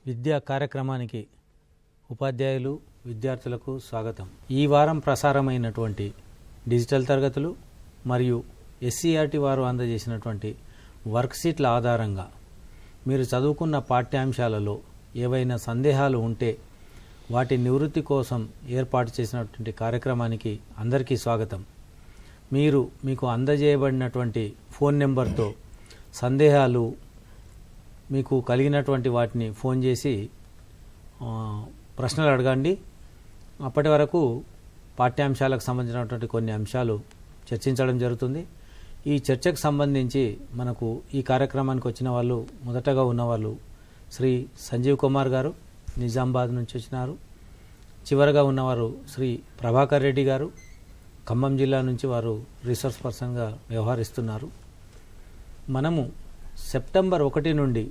విద్యా కార్యక్రమానికి ఉపాధ్యాయులు విద్యార్థులకు స్వాగతం. ఈ వారం ప్రసారమైనటువంటి డిజిటల్ తరగతులు మరియు ఎస్సీఆర్టీ వారు అందజేసినటువంటి వర్క్షీట్ల ఆధారంగా మీరు చదువుకున్న పాఠ్యాంశాలలో ఏవైనా సందేహాలు ఉంటే వాటి నివృత్తి కోసం ఏర్పాటు చేసినటువంటి కార్యక్రమానికి అందరికీ స్వాగతం. మీకు అందజేయబడినటువంటి ఫోన్ నెంబర్తో సందేహాలు మీకు కలిగినటువంటి వాటిని ఫోన్ చేసి ప్రశ్నలు అడగండి. అప్పటి వరకు పాఠ్యాంశాలకు సంబంధించినటువంటి కొన్ని అంశాలు చర్చించడం జరుగుతుంది. ఈ చర్చకు సంబంధించి మనకు ఈ కార్యక్రమానికి వచ్చిన వాళ్ళు మొదటగా ఉన్నవాళ్ళు శ్రీ సంజీవ్ కుమార్ గారు నిజామాబాద్ నుంచి వచ్చినారు. చివరగా ఉన్నవారు శ్రీ ప్రభాకర్ రెడ్డి గారు ఖమ్మం జిల్లా నుంచి, వారు రీసోర్స్ పర్సన్గా వ్యవహరిస్తున్నారు. మనము సెప్టెంబర్ 1 నుండి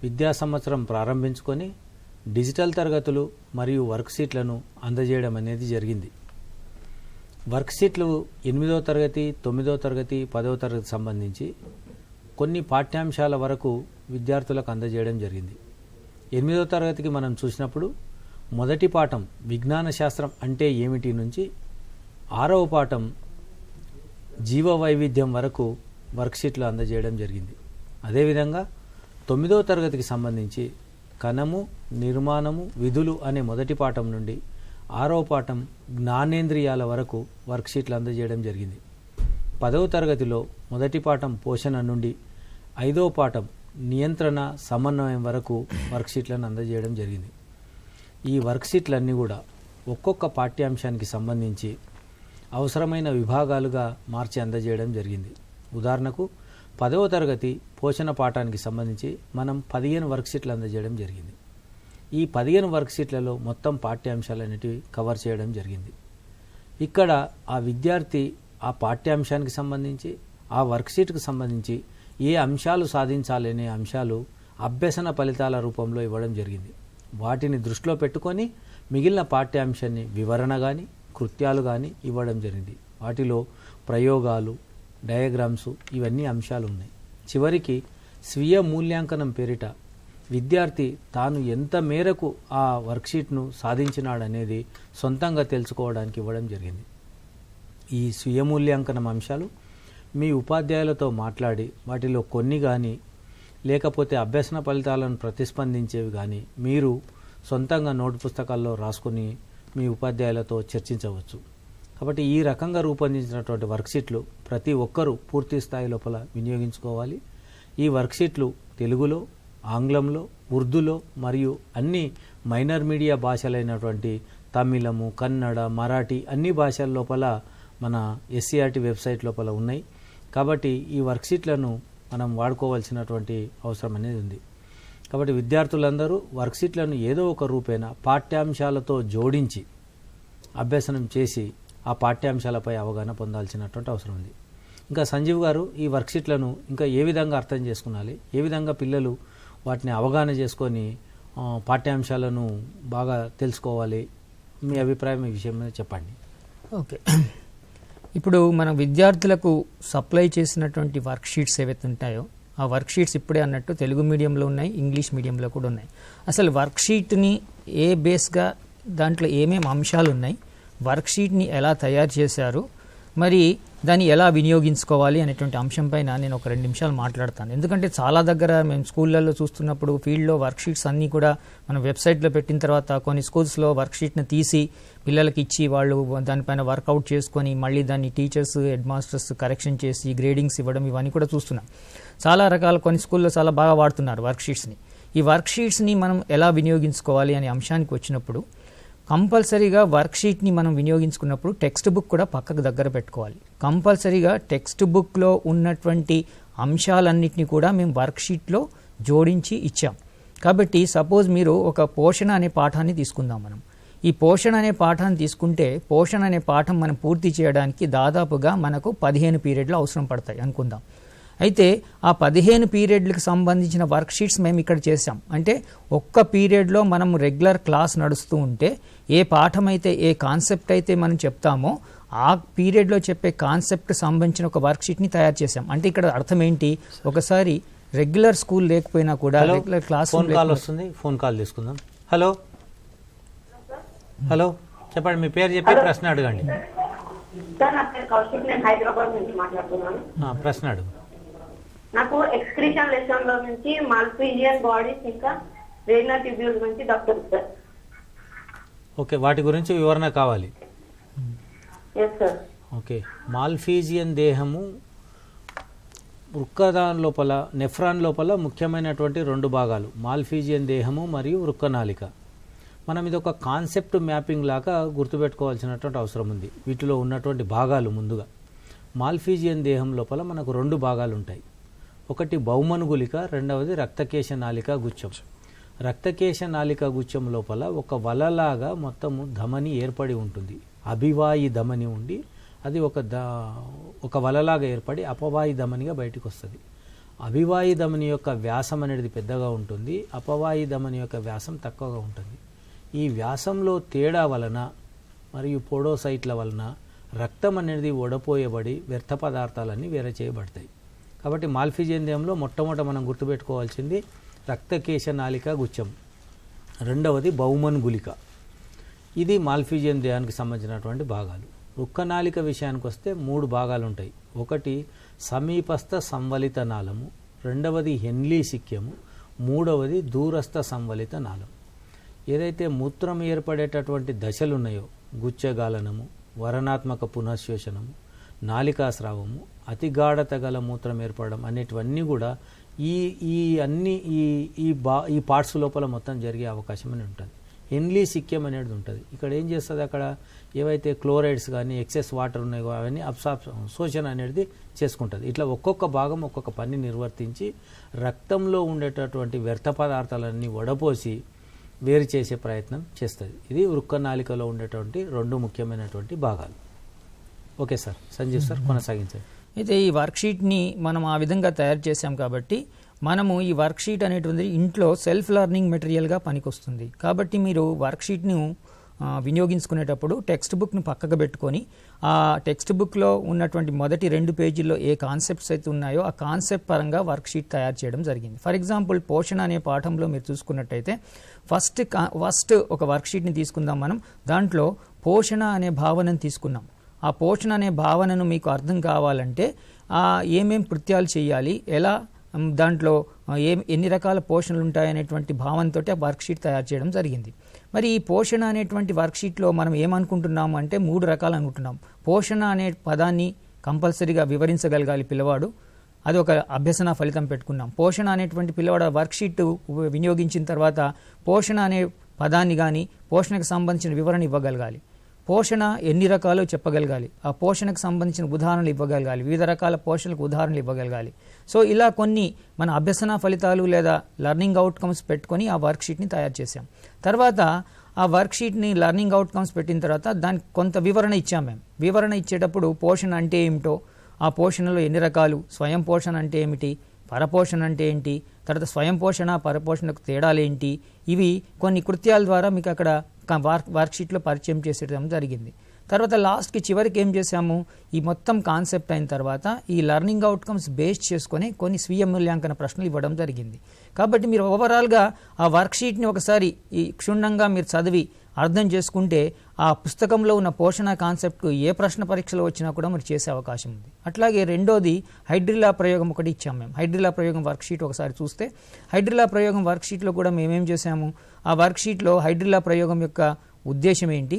విద్యా సంవత్సరం ప్రారంభించుకొని డిజిటల్ తరగతులు మరియు వర్క్షీట్లను అందజేయడం అనేది జరిగింది. వర్క్షీట్లు 8వ తరగతి, 9వ తరగతి, 10వ తరగతి సంబంధించి కొన్ని పాఠ్యాంశాల వరకు విద్యార్థులకు అందజేయడం జరిగింది. 8వ తరగతికి మనం చూసినప్పుడు మొదటి పాఠం విజ్ఞాన శాస్త్రం అంటే ఏమిటి నుంచి 6వ పాఠం జీవ వైవిధ్యం వరకు వర్క్షీట్లు అందజేయడం జరిగింది. అదేవిధంగా 9వ తరగతికి సంబంధించి కణము, నిర్మాణము, విధులు అనే మొదటి పాఠం నుండి 6వ పాఠం జ్ఞానేంద్రియాల వరకు వర్క్షీట్లు అందజేయడం జరిగింది. 10వ తరగతిలో మొదటి పాఠం పోషణ నుండి 5వ పాఠం నియంత్రణ, సమన్వయం వరకు వర్క్షీట్లను అందజేయడం జరిగింది. ఈ వర్క్షీట్లన్నీ కూడా ఒక్కొక్క పాఠ్యాంశానికి సంబంధించి అవసరమైన విభాగాలుగా మార్చి అందజేయడం జరిగింది. ఉదాహరణకు 10వ తరగతి పోషణ పాఠానికి సంబంధించి మనం 15 వర్క్షీట్లు అందజేయడం జరిగింది. ఈ 15 వర్క్షీట్లలో మొత్తం పాఠ్యాంశాలన్నిటివి కవర్ చేయడం జరిగింది. ఇక్కడ ఆ విద్యార్థి ఆ పాఠ్యాంశానికి సంబంధించి ఆ వర్క్షీట్కి సంబంధించి ఏ అంశాలు సాధించాలనే అంశాలు అభ్యసన ఫలితాల రూపంలో ఇవ్వడం జరిగింది. వాటిని దృష్టిలో పెట్టుకొని మిగిలిన పాఠ్యాంశాన్ని వివరణ కానీ కృత్యాలు కానీ ఇవ్వడం జరిగింది. వాటిలో ప్రయోగాలు, డయాగ్రామ్స్ ఇవన్నీ అంశాలు ఉన్నాయి. చివరికి స్వీయ మూల్యాంకనం పేరిట విద్యార్థి తాను ఎంత మేరకు ఆ వర్క్షీట్ను సాధించినాడనేది సొంతంగా తెలుసుకోవడానికి ఇవ్వడం జరిగింది. ఈ స్వీయ మూల్యాంకనం అంశాలు మీ ఉపాధ్యాయులతో మాట్లాడి వాటిలో కొన్ని కానీ లేకపోతే అభ్యసన ఫలితాలను ప్రతిస్పందించేవి కానీ మీరు సొంతంగా నోటు పుస్తకాల్లో రాసుకొని మీ ఉపాధ్యాయులతో చర్చించవచ్చు. కాబట్టి ఈ రకంగా రూపొందించినటువంటి వర్క్షీట్లు ప్రతి ఒక్కరూ పూర్తి స్థాయి లోపల వినియోగించుకోవాలి. ఈ వర్క్షీట్లు తెలుగులో, ఆంగ్లంలో, ఉర్దూలో మరియు అన్ని మైనర్ మీడియా భాషలైనటువంటి తమిళము, కన్నడ, మరాఠీ అన్ని భాషల లోపల మన ఎస్సీఆర్టీ వెబ్సైట్ లోపల ఉన్నాయి. కాబట్టి ఈ వర్క్షీట్లను మనం వాడుకోవాల్సినటువంటి అవసరం అనేది ఉంది. కాబట్టి విద్యార్థులందరూ వర్క్షీట్లను ఏదో ఒక రూపేణ పాఠ్యాంశాలతో జోడించి అభ్యసనం చేసి ఆ పాఠ్యాంశాలపై అవగాహన పొందాల్సినటువంటి అవసరం ఉంది. ఇంకా సంజీవ్ గారు ఈ వర్క్షీట్లను ఇంకా ఏ విధంగా అర్థం చేసుకునాలి, ఏ విధంగా పిల్లలు వాటిని అవగాహన చేసుకొని పాఠ్యాంశాలను బాగా తెలుసుకోవాలి, మీ అభిప్రాయం ఈ విషయం మీద చెప్పండి. ఓకే, ఇప్పుడు మన విద్యార్థులకు సప్లై చేసినటువంటి వర్క్షీట్స్ ఏవైతే ఉంటాయో ఆ వర్క్షీట్స్ ఇప్పుడే అన్నట్టు తెలుగు మీడియంలో ఉన్నాయి, ఇంగ్లీష్ మీడియంలో కూడా ఉన్నాయి. అసలు వర్క్షీట్ని ఏ బేస్గా దాంట్లో ఏమేమి అంశాలు ఉన్నాయి, వర్క్షీట్ని ఎలా తయారు చేశారు, మరి దాన్ని ఎలా వినియోగించుకోవాలి అనేటువంటి అంశం పైన నేను ఒక 2 నిమిషాలు మాట్లాడతాను. ఎందుకంటే చాలా దగ్గర మేము స్కూళ్ళల్లో చూస్తున్నప్పుడు ఫీల్డ్లో వర్క్షీట్స్ అన్నీ కూడా మనం వెబ్సైట్లో పెట్టిన తర్వాత కొన్ని స్కూల్స్లో వర్క్షీట్ని తీసి పిల్లలకి ఇచ్చి వాళ్ళు దానిపైన వర్కౌట్ చేసుకొని మళ్ళీ దాన్ని టీచర్స్, హెడ్ మాస్టర్స్ కరెక్షన్ చేసి గ్రేడింగ్స్ ఇవ్వడం ఇవన్నీ కూడా చూస్తున్నాం. చాలా రకాల కొన్ని స్కూల్లో చాలా బాగా వాడుతున్నారు వర్క్షీట్స్ని. ఈ వర్క్షీట్స్ని మనం ఎలా వినియోగించుకోవాలి అనే అంశానికి వచ్చినప్పుడు కంపల్సరీగా వర్క్షీట్ని మనం వినియోగించుకున్నప్పుడు టెక్స్ట్ బుక్ కూడా పక్కకు దగ్గర పెట్టుకోవాలి. కంపల్సరీగా టెక్స్ట్ బుక్లో ఉన్నటువంటి అంశాలన్నింటినీ కూడా మేము వర్క్షీట్లో జోడించి ఇచ్చాం. కాబట్టి సపోజ్ మీరు ఒక పోషణ అనే పాఠాన్ని తీసుకుందాం. మనం ఈ పోషణ అనే పాఠాన్ని తీసుకుంటే పోషణ అనే పాఠం మనం పూర్తి చేయడానికి దాదాపుగా మనకు 15 పీరియడ్లు అవసరం పడతాయి అనుకుందాం. అయితే ఆ 15 పీరియడ్లకు సంబంధించిన వర్క్షీట్స్ మేము ఇక్కడ చేసాం. అంటే ఒక్క పీరియడ్లో మనం రెగ్యులర్ క్లాస్ నడుస్తూ ఉంటే ఏ పాఠం అయితే, ఏ కాన్సెప్ట్ అయితే మనం చెప్తామో ఆ పీరియడ్లో చెప్పే కాన్సెప్ట్ సంబంధించిన ఒక వర్క్షీట్ని తయారు చేసాం. అంటే ఇక్కడ అర్థం ఏంటి, ఒకసారి రెగ్యులర్ స్కూల్ లేకపోయినా కూడా hello, regular class phone call వస్తుంది, ఫోన్ కాల్ తీసుకుందాం. హలో హలో, చెప్పండి, మీ పేరు చెప్పి ప్రశ్న అడగండి. సార్ నా పేరు కౌశిక్, నేను హైదరాబాద్ నుంచి మాట్లాడుతున్నాను. ప్రశ్న అడుగు. నాకు ఎక్స్క్రీషన్ లెసన్ లో నుంచి మాల్పీజియన్ బాడీస్ ఇంకా రేనల్ ట్యూబ్యూల్ నుంచి డాక్టర్ సార్. ఓకే, వాటి గురించి వివరణ కావాలి. Yes sir. ఓకే, మాల్ఫీజియన్ దేహము వృక్కదాన్ లోపల, నెఫ్రాన్ లోపల ముఖ్యమైనటువంటి రెండు భాగాలు, మాల్ఫీజియన్ దేహము మరియు వృక్కనాళిక. మనం ఇది ఒక కాన్సెప్ట్ మ్యాపింగ్ లాగా గుర్తుపెట్టుకోవాల్సినటువంటి అవసరం ఉంది. వీటిలో ఉన్నటువంటి భాగాలు ముందుగా, మాల్ఫీజియన్ దేహం లోపల మనకు రెండు భాగాలు ఉంటాయి. ఒకటి బౌమన్ గుళిక, రెండవది రక్తకేశ నాళిక గుచ్ఛం. రక్తకేశ నాళిక గుచ్ఛం లోపల ఒక వలలాగా మొత్తము ధమని ఏర్పడి ఉంటుంది. అభివాయి ధమని ఉండి అది ఒక వలలాగా ఏర్పడి అపవాయి ధమనిగా బయటకు వస్తుంది. అభివాయి ధమని యొక్క వ్యాసం అనేది పెద్దగా ఉంటుంది, అపవాయి ధమని యొక్క వ్యాసం తక్కువగా ఉంటుంది. ఈ వ్యాసంలో తేడా వలన మరియు పోడోసైట్ల వలన రక్తం అనేది ఒడపోయబడి వ్యర్థ పదార్థాలన్నీ వేరే చేయబడతాయి. కాబట్టి మాల్ఫీజియన్ దేహంలో మొట్టమొదట మనం గుర్తుపెట్టుకోవాల్సింది రక్తకేశ నాళిక గుచ్ఛం, రెండవది బౌమన్ గుళిక. ఇది మాల్ఫీజియన్ దేహానికి సంబంధించినటువంటి భాగాలు. వృక్కనాళిక విషయానికి వస్తే మూడు భాగాలు ఉంటాయి. ఒకటి సమీపస్థ సంవలిత నాళము, రెండవది హెన్లీ సిక్యము, మూడవది దూరస్థ సంవలిత నాళం. ఏదైతే మూత్రం ఏర్పడేటటువంటి దశలు ఉన్నాయో, గుచ్చగాలనము, వరణాత్మక పునఃశోషణము, నాళికాస్రావము, అతిగాఢత గల మూత్రం ఏర్పడడం అనేటివన్నీ కూడా ఈ పార్ట్స్ లోపల మొత్తం జరిగే అవకాశం అని ఉంటుంది. హెన్లీ సిక్యం అనేది ఉంటుంది. ఇక్కడ ఏం చేస్తుంది, అక్కడ ఏవైతే క్లోరైడ్స్ కానీ ఎక్సెస్ వాటర్ ఉన్నాయో అవన్నీ శోషణ అనేది చేసుకుంటుంది. ఇట్లా ఒక్కొక్క భాగం ఒక్కొక్క పని నిర్వర్తించి రక్తంలో ఉండేటటువంటి వ్యర్థ పదార్థాలన్నీ వడపోసి వేరు చేసే ప్రయత్నం చేస్తుంది. ఇది వృక్కనాళికలో ఉండేటువంటి రెండు ముఖ్యమైనటువంటి భాగాలు. ఓకే సార్, సంజీవ్ సార్ కొనసాగించండి. అయితే ఈ వర్క్షీట్ని మనం ఆ విధంగా తయారు చేశాం కాబట్టి మనము ఈ వర్క్షీట్ అనేటువంటిది ఇంట్లో సెల్ఫ్ లెర్నింగ్ మెటీరియల్గా పనికొస్తుంది. కాబట్టి మీరు వర్క్షీట్ను వినియోగించుకునేటప్పుడు టెక్స్ట్ బుక్ను పక్కకు పెట్టుకొని ఆ టెక్స్ట్ బుక్లో ఉన్నటువంటి మొదటి 2 పేజీల్లో ఏ కాన్సెప్ట్స్ అయితే ఉన్నాయో ఆ కాన్సెప్ట్ పరంగా వర్క్షీట్ తయారు చేయడం జరిగింది. ఫర్ ఎగ్జాంపుల్ పోషణ అనే పాఠంలో మీరు చూసుకున్నట్టయితే ఫస్ట్ ఒక వర్క్షీట్ని తీసుకుందాం మనం. దాంట్లో పోషణ అనే భావనను తీసుకున్నాం. ఆ పోషణ అనే భావనను మీకు అర్థం కావాలంటే ఏమేం కృత్యాలు చేయాలి, ఎలా దాంట్లో ఎన్ని రకాల పోషణలు ఉంటాయనేటువంటి భావనతో ఆ వర్క్షీట్ తయారు చేయడం జరిగింది. మరి ఈ పోషణ అనేటువంటి వర్క్షీట్లో మనం ఏమనుకుంటున్నాము అంటే 3 రకాలు అనుకుంటున్నాం. పోషణ అనే పదాన్ని కంపల్సరీగా వివరించగలగాలి పిల్లవాడు, అది ఒక అభ్యసన ఫలితం పెట్టుకున్నాం. పోషణ అనేటువంటి పిల్లవాడు వర్క్షీట్ వినియోగించిన తర్వాత పోషణ అనే పదాన్ని కానీ పోషణకు సంబంధించిన వివరణ ఇవ్వగలగాలి. పోషణ ఎన్ని రకాలో చెప్పగలగాలి, ఆ పోషణకు సంబంధించిన ఉదాహరణలు ఇవ్వగలగాలి, వివిధ రకాల పోషణలకు ఉదాహరణలు ఇవ్వగలగాలి. సో ఇలా కొన్ని మన అభ్యసన ఫలితాలు లేదా లెర్నింగ్ అవుట్కమ్స్ పెట్టుకొని ఆ వర్క్షీట్ని తయారు చేసాం. తర్వాత ఆ వర్క్షీట్ని లెర్నింగ్ అవుట్కమ్స్ పెట్టిన తర్వాత దానికి కొంత వివరణ ఇచ్చాం మేము. వివరణ ఇచ్చేటప్పుడు పోషణ అంటే ఏమిటో, ఆ పోషణలో ఎన్ని రకాలు, స్వయం పోషణ అంటే ఏమిటి, పరపోషణ అంటే ఏంటి, తర్వాత స్వయం పోషణ పరపోషణకు తేడాలేంటి, ఇవి కొన్ని కృత్యాల ద్వారా మీకు అక్కడ వర్క్షీట్లో పరిచయం చేసేయడం జరిగింది. తర్వాత లాస్ట్కి చివరికి ఏం చేశాము, ఈ మొత్తం కాన్సెప్ట్ అయిన తర్వాత ఈ లెర్నింగ్ అవుట్కమ్స్ బేస్ చేసుకొని కొన్ని స్వీయ మూల్యాంకన ప్రశ్నలు ఇవ్వడం జరిగింది. కాబట్టి మీరు ఓవరాల్గా ఆ వర్క్షీట్ని ఒకసారి ఈ క్షుణ్ణంగా మీరు చదివి అర్థం చేసుకుంటే ఆ పుస్తకంలో ఉన్న పోషణ కాన్సెప్ట్కు ఏ ప్రశ్న పరీక్షలో వచ్చినా కూడా మీరు చేసే అవకాశం ఉంది. అట్లాగే రెండోది హైడ్రిలా ప్రయోగం ఒకటి ఇచ్చాము మేము. హైడ్రిలా ప్రయోగం వర్క్షీట్ ఒకసారి చూస్తే హైడ్రిలా ప్రయోగం వర్క్షీట్లో కూడా మేమేం చేసాము, ఆ వర్క్షీట్లో హైడ్రిలా ప్రయోగం యొక్క ఉద్దేశం ఏంటి,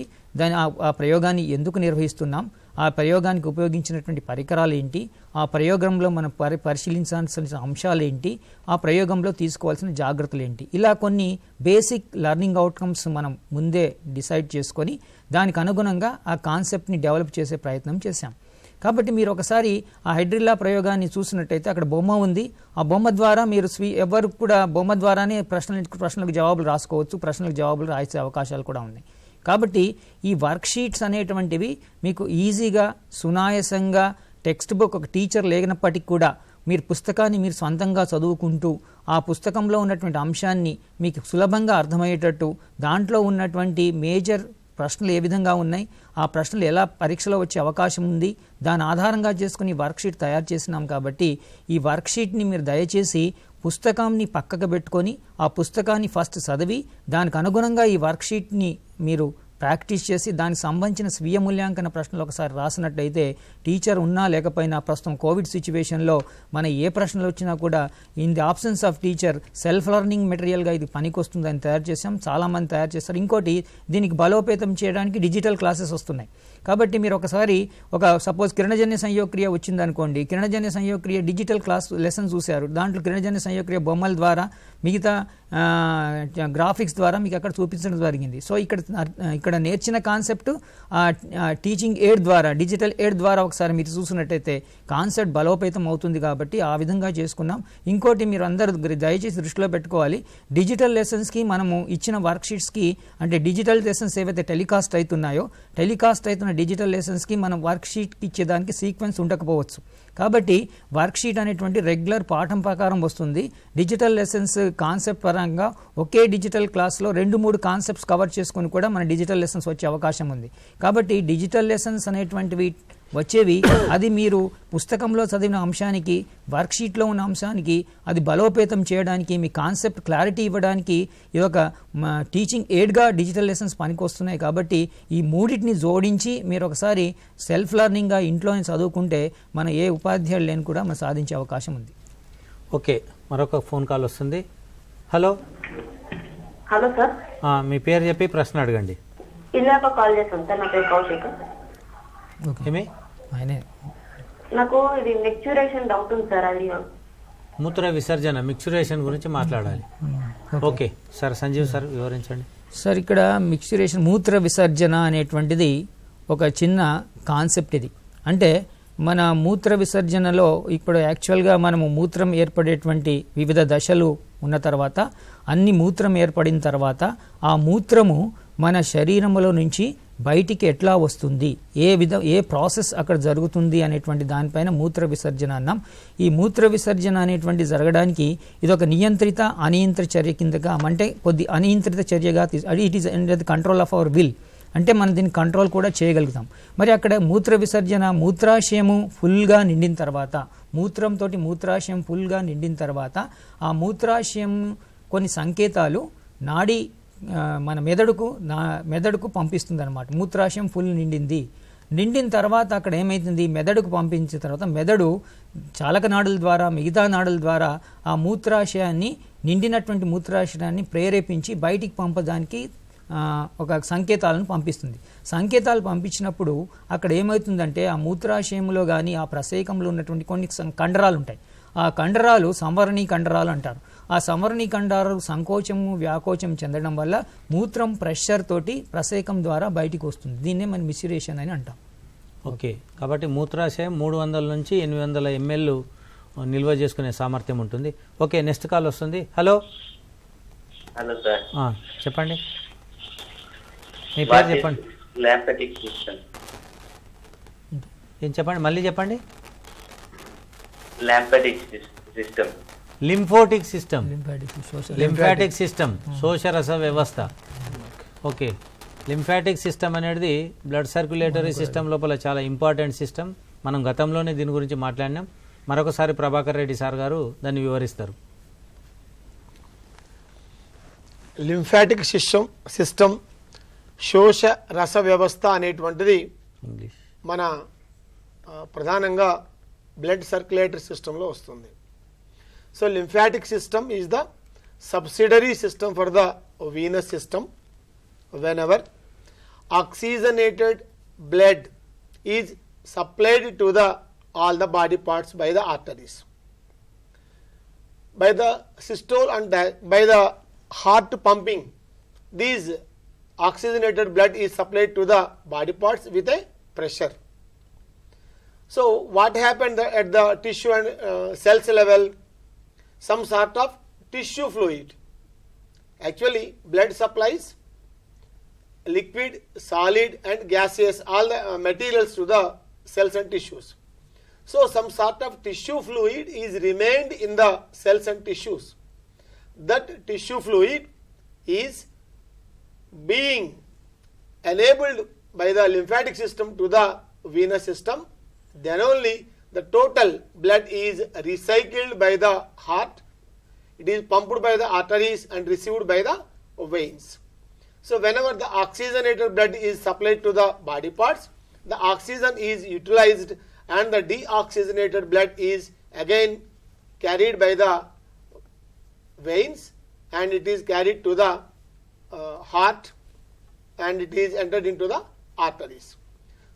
ఆ ప్రయోగాన్ని ఎందుకు నిర్వహిస్తున్నాం, ఆ ప్రయోగానికి ఉపయోగించినటువంటి పరికరాలు ఏంటి, ఆ ప్రయోగంలో మనం పరిశీలించాల్సిన అంశాలు ఏంటి, ఆ ప్రయోగంలో తీసుకోవాల్సిన జాగ్రత్తలు ఏంటి, ఇలా కొన్ని బేసిక్ లెర్నింగ్ అవుట్కమ్స్ మనం ముందే డిసైడ్ చేసుకొని దానికి అనుగుణంగా ఆ కాన్సెప్ట్ని డెవలప్ చేసే ప్రయత్నం చేశాం. కాబట్టి మీరు ఒకసారి ఆ హైడ్రిల్లా ప్రయోగాన్ని చూసినట్టయితే అక్కడ బొమ్మ ఉంది. ఆ బొమ్మ ద్వారా మీరు ఎవరు కూడా బొమ్మ ద్వారానే ప్రశ్నలకు జవాబులు రాసుకోవచ్చు, ప్రశ్నలకు జవాబులు రాసే అవకాశాలు కూడా ఉన్నాయి. కాబట్టి ఈ వర్క్షీట్స్ అనేటువంటివి మీకు ఈజీగా సునాయాసంగా టెక్స్ట్ బుక్ ఒక టీచర్ లేనప్పటికీ కూడా మీరు పుస్తకాన్ని మీరు సొంతంగా చదువుకుంటూ ఆ పుస్తకంలో ఉన్నటువంటి అంశాన్ని మీకు సులభంగా అర్థమయ్యేటట్టు దాంట్లో ఉన్నటువంటి మేజర్ ప్రశ్నలు ఏ విధంగా ఉన్నాయి, ఆ ప్రశ్నలు ఎలా పరీక్షలో వచ్చే అవకాశం ఉంది, దాని ఆధారంగా చేసుకుని వర్క్షీట్ తయారు చేసినాం. కాబట్టి ఈ వర్క్షీట్ని మీరు దయచేసి పుస్తకాన్ని పక్కకు పెట్టుకొని ఆ పుస్తకాన్ని ఫస్ట్ చదివి దానికి అనుగుణంగా ఈ వర్క్షీట్ని మీరు ప్రాక్టీస్ చేసి దానికి సంబంధించిన స్వీయ మూల్యాంకన ప్రశ్నలు ఒకసారి రాసినట్టయితే టీచర్ ఉన్నా లేకపోయినా ప్రస్తుతం కోవిడ్ సిచ్యువేషన్లో మన ఏ ప్రశ్నలు వచ్చినా కూడా in the options of teacher self learning మెటీరియల్గా ఇది పనికొస్తుందని తయారు చేసాం. చాలామంది తయారు చేస్తారు. ఇంకోటి దీనికి బలోపేతం చేయడానికి డిజిటల్ క్లాసెస్ వస్తున్నాయి. కాబట్టి మీరు ఒకసారి సపోజ్ కిరణజన్య సంయోగక్రియ వచ్చిందనుకోండి, కిరణజన్య సంయోగక్రియ డిజిటల్ క్లాస్ లెసన్ చూశారు, దాంట్లో కిరణజన్య సంయోగక్రియ బొమ్మల ద్వారా మిగతా గ్రాఫిక్స్ ద్వారా మీకు అక్కడ చూపించడం జరిగింది. సో ఇక్కడ నేర్చిన కాన్సెప్ట్ టీచింగ్ ఎయిడ్ ద్వారా, డిజిటల్ ఎయిడ్ ద్వారా ఒకసారి మీరు చూసినట్టయితే కాన్సెప్ట్ బలోపేతం అవుతుంది. కాబట్టి ఆ విధంగా చేసుకున్నాం. ఇంకోటి మీరు అందరూ దయచేసి దృష్టిలో పెట్టుకోవాలి, డిజిటల్ లెసన్స్కి మనము ఇచ్చిన వర్క్షీట్స్కి అంటే డిజిటల్ లెసన్స్ ఏవైతే టెలికాస్ట్ అవుతున్నాయో టెలికాస్ట్ అవుతున్న డిజిటల్ లెసన్స్కి మనం వర్క్షీట్కి ఇచ్చేదానికి సీక్వెన్స్ ఉండకపోవచ్చు. కాబట్టి వర్క్షీట్ అనేటువంటి రెగ్యులర్ పాఠం ప్రకారం వస్తుంది. డిజిటల్ లెసన్స్ కాన్సెప్ట్ పరంగా ఒకే డిజిటల్ క్లాస్లో 2-3 కాన్సెప్ట్స్ కవర్ చేసుకుని కూడా మన డిజిటల్ లెసన్స్ వచ్చే అవకాశం ఉంది. కాబట్టి డిజిటల్ లెసన్స్ అనేటువంటివి వచ్చేవి అది మీరు పుస్తకంలో చదివిన అంశానికి వర్క్షీట్లో ఉన్న అంశానికి అది బలోపేతం చేయడానికి మీ కాన్సెప్ట్ క్లారిటీ ఇవ్వడానికి ఇది ఒక టీచింగ్ ఎయిడ్గా డిజిటల్ లెసన్స్ పనికొస్తున్నాయి. కాబట్టి ఈ మూడింటిని జోడించి మీరు ఒకసారి సెల్ఫ్ లెర్నింగ్గా ఇంట్లోనే చదువుకుంటే మన ఏ ఉపాధ్యాయులు లేని కూడా మనం సాధించే అవకాశం ఉంది. ఓకే, మరొక ఫోన్ కాల్ వస్తుంది. హలో హలో సార్, మీ పేరు చెప్పి ప్రశ్న అడగండి. ఇందాక కాల్ చేస్తాను సార్, నా పేరు కౌశిక్. ఏమి నాకు ఇది మిక్చురేషన్ డౌట్ ఉంది సార్, అది మూత్ర విసర్జన మిక్చురేషన్ గురించి మాట్లాడాలి. ఓకే సార్, సంజీవ్ సార్ వివరించండి. సార్ ఇక్కడ మిక్చురేషన్ మూత్ర విసర్జన అనేటువంటిది ఒక చిన్న కాన్సెప్ట్. ఇది అంటే మన మూత్ర విసర్జనలో ఇప్పుడు యాక్చువల్గా మనము మూత్రం ఏర్పడేటువంటి వివిధ దశలు ఉన్న తర్వాత అన్ని మూత్రం ఏర్పడిన తర్వాత ఆ మూత్రము మన శరీరంలో నుంచి బయటికి ఎట్లా వస్తుంది, ఏ ప్రాసెస్ అక్కడ జరుగుతుంది అనేటువంటి దానిపైన మూత్ర విసర్జన అన్నాం. ఈ మూత్ర విసర్జన అనేటువంటి జరగడానికి ఇది ఒక నియంత్రిత అనియంత్రిత చర్య కిందగా, అంటే కొద్ది అనియంత్రిత చర్యగా it is under the control of our will, అంటే మనం దీన్ని కంట్రోల్ కూడా చేయగలుగుతాం. మరి అక్కడ మూత్ర విసర్జన మూత్రాశయము ఫుల్గా నిండిన తర్వాత, మూత్రంతో మూత్రాశయం ఫుల్గా నిండిన తర్వాత ఆ మూత్రాశయం కొన్ని సంకేతాలు నాడీ మన మెదడుకు పంపిస్తుంది అనమాట. మూత్రాశయం ఫుల్ నిండిన తర్వాత అక్కడ ఏమవుతుంది, మెదడుకు పంపించిన తర్వాత మెదడు చాలక నాడుల ద్వారా మిగతా నాడుల ద్వారా ఆ మూత్రాశయాన్ని నిండినటువంటి మూత్రాశయాన్ని ప్రేరేపించి బయటికి పంపడానికి ఒక సంకేతాలను పంపిస్తుంది. సంకేతాలు పంపించినప్పుడు అక్కడ ఏమవుతుందంటే ఆ మూత్రాశయంలో కానీ ఆ ప్రసేకంలో ఉన్నటువంటి కొన్ని కండరాలు ఉంటాయి. ఆ కండరాలు సంవరణీ కండరాలు అంటారు. ఆ సంవరణీ కండరాలు సంకోచము వ్యాకోచం చెందడం వల్ల మూత్రం ప్రెషర్ తోటి ప్రసేకం ద్వారా బయటికి వస్తుంది. దీన్నే మనం మిక్చురేషన్ అని అంటాం. ఓకే, కాబట్టి మూత్రాశయం 300 నుంచి 800 ml నిల్వ చేసుకునే సామర్థ్యం ఉంటుంది. ఓకే, నెక్స్ట్ కాల్ వస్తుంది. హలో హలో సార్, చెప్పండి, మీ పేరు చెప్పండి. Lymphatic system. ఏం చెప్పండి, మళ్ళీ చెప్పండి. లింఫోటిక్ సిస్టమ్, లింఫాటిక్ సిస్టమ్, శోషరస వ్యవస్థ. ఓకే, లింఫాటిక్ సిస్టమ్ అనేది బ్లడ్ సర్క్యులేటరీ సిస్టమ్ లోపల చాలా ఇంపార్టెంట్ సిస్టమ్. మనం గతంలోనే దీని గురించి మాట్లాడినాం. మరొకసారి ప్రభాకర్ రెడ్డి సార్ గారు దాన్ని వివరిస్తారు. లింఫాటిక్ సిస్టమ్ శోష రస వ్యవస్థ అనేటువంటిది మన ప్రధానంగా బ్లడ్ సర్క్యులేటరీ సిస్టంలో వస్తుంది. So lymphatic system is the subsidiary system for the Venus system. whenever oxygenated blood is supplied to the all the body parts by the arteries, by the systole and by the heart pumping, these oxygenated blood is supplied to the body parts with a pressure. So what happened at the tissue and cells level? Some sort of tissue fluid. Actually blood supplies liquid, solid and gaseous, all the materials to the cells and tissues. So some sort of tissue fluid is remained in the cells and tissues. That tissue fluid is being enabled by the lymphatic system to the venous system. Then only the total blood is recycled by the heart It is pumped by the arteries and received by the veins. So whenever the oxygenated blood is supplied to the body parts, the oxygen is utilized and the deoxygenated blood is again carried by the veins and it is carried to the heart and it is entered into the arteries.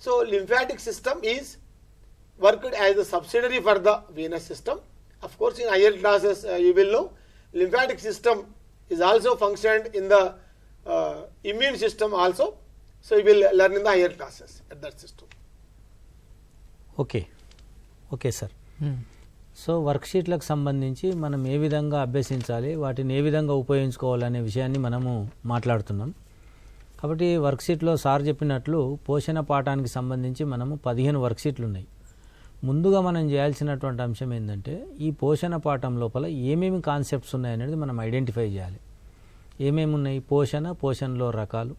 So lymphatic system is worked as a subsidiary for the venous system. Of course, in higher classes you will know lymphatic system is also functioned in the immune system also. So you will learn in the higher classes at that system. Okay sir. So వర్క్షీట్లకు సంబంధించి మనం ఏ విధంగా అభ్యసించాలి, వాటిని ఏ విధంగా ఉపయోగించుకోవాలనే విషయాన్ని మనము మాట్లాడుతున్నాం. కాబట్టి వర్క్షీట్లో సార్ చెప్పినట్లు పోషణ పాఠానికి సంబంధించి మనము 15 వర్క్షీట్లు ఉన్నాయి. ముందుగా మనం చేయాల్సినటువంటి అంశం ఏంటంటే ఈ పోషణ పాఠం లోపల ఏమేమి కాన్సెప్ట్స్ ఉన్నాయనేది మనం ఐడెంటిఫై చేయాలి. ఏమేమి ఉన్నాయి? పోషణలో రకాలు,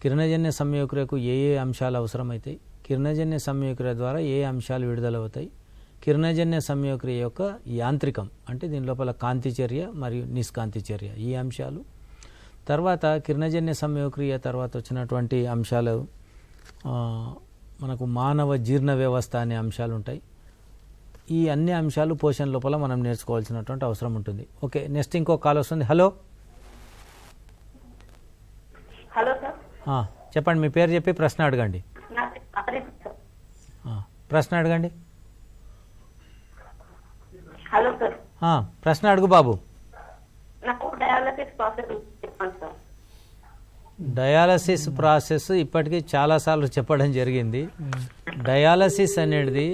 కిరణజన్య సంయోక్రియకు ఏ అంశాలు అవసరమవుతాయి, కిరణజన్య సంయోక్రియ ద్వారా ఏ అంశాలు విడుదలవుతాయి, కిరణజన్య సంయోక్రియ యొక్క యాంత్రికం అంటే దీని లోపల కాంతి చర్య మరియు నిష్కాంతి చర్య ఈ అంశాలు, తర్వాత కిరణజన్య సంయోక్రియ తర్వాత వచ్చినటువంటి అంశాలు మనకు మానవ జీర్ణ వ్యవస్థ అనే అంశాలు ఉంటాయి. ఈ అన్ని అంశాలు పోషణ లోపల మనం నేర్చుకోవాల్సినటువంటి అవసరం ఉంటుంది. ఓకే, నెక్స్ట్ ఇంకో కాల్ వస్తుంది. Hello hello sir. చెప్పండి, మీ పేరు చెప్పి ప్రశ్న అడగండి. ప్రశ్న అడగండి. Hello sir. ప్రశ్న అడుగు బాబు. నాకు డయాలసిస్ ప్రాసెస్ చెప్పండి సార్. డయాలసిస్ ప్రాసెస్ ఇప్పటికీ చాలాసార్లు చెప్పడం జరిగింది. డయాలసిస్ అనేది